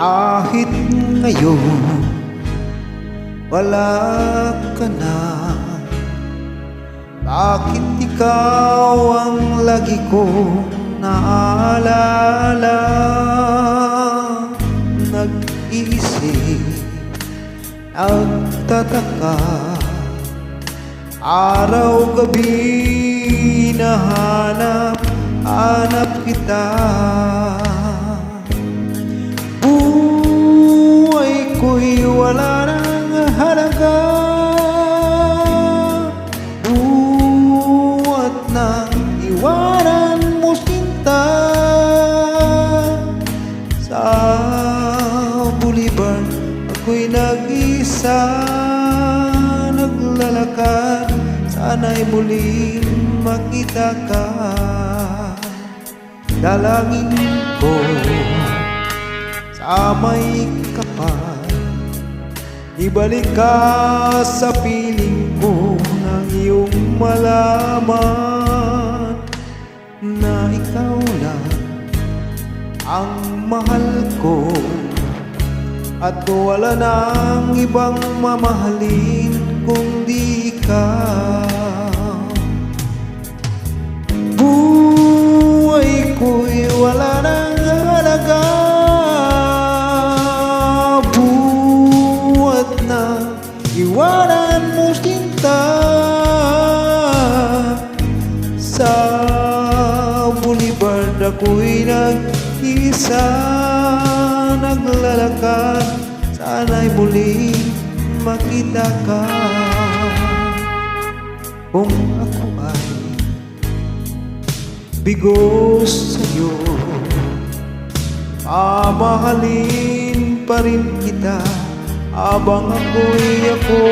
Kahit ngayon wala ka na, bakit ikaw ang lagi kong naalala? Nag-iisip, nagtataka, araw-gabi hanap kita. Buhay ko'y wala nang halaga, buhat nang iwanan mo sinta. Sa Boulevard ako'y nag-isa, naglalakad, sana'y muling makita ka. Dalangin ko sa may kapal, ibalik ka sa piling ko nang iyong malaman na ikaw lang ang mahal ko at wala nang ibang mamahalin kundi ikaw. Buhay ko'y wala nang halaga, buhat na iwanan mo sinta. Sa Boulevard ako'y nag-isa, naglalakad, sana'y muling makita ka. Kung ako ay bigo sa'yo, mamahalin pa rin kita habang ako'y ako.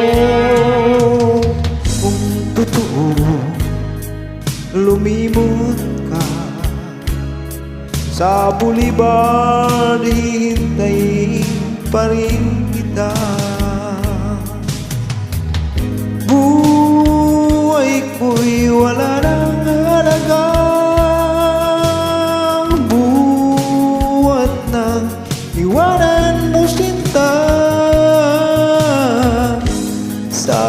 Kung totoo lumimot ka sa Boulevard, hihintayin pa rin kita. Buhay ko'y wala nang halaga, buhat nang iwanan mo sinta. Sa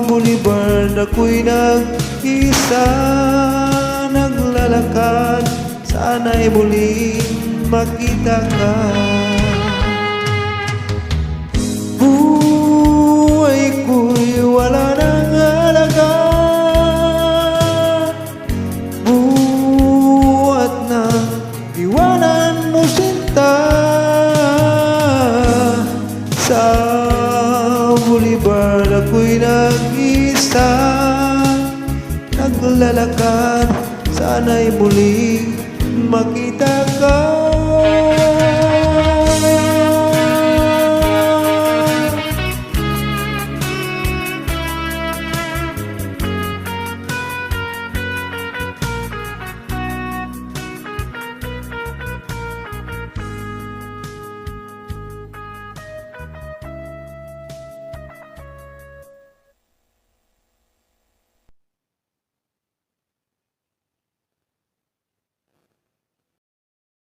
Boulevard ako'y nag-isa, naglalakad, sana'y muling makita ka. Buhay ko'y wala nang halaga, buhat na iwanan mo sinta. Sa Boulevard ako'y nag-isa, naglalakad, sana'y muling makita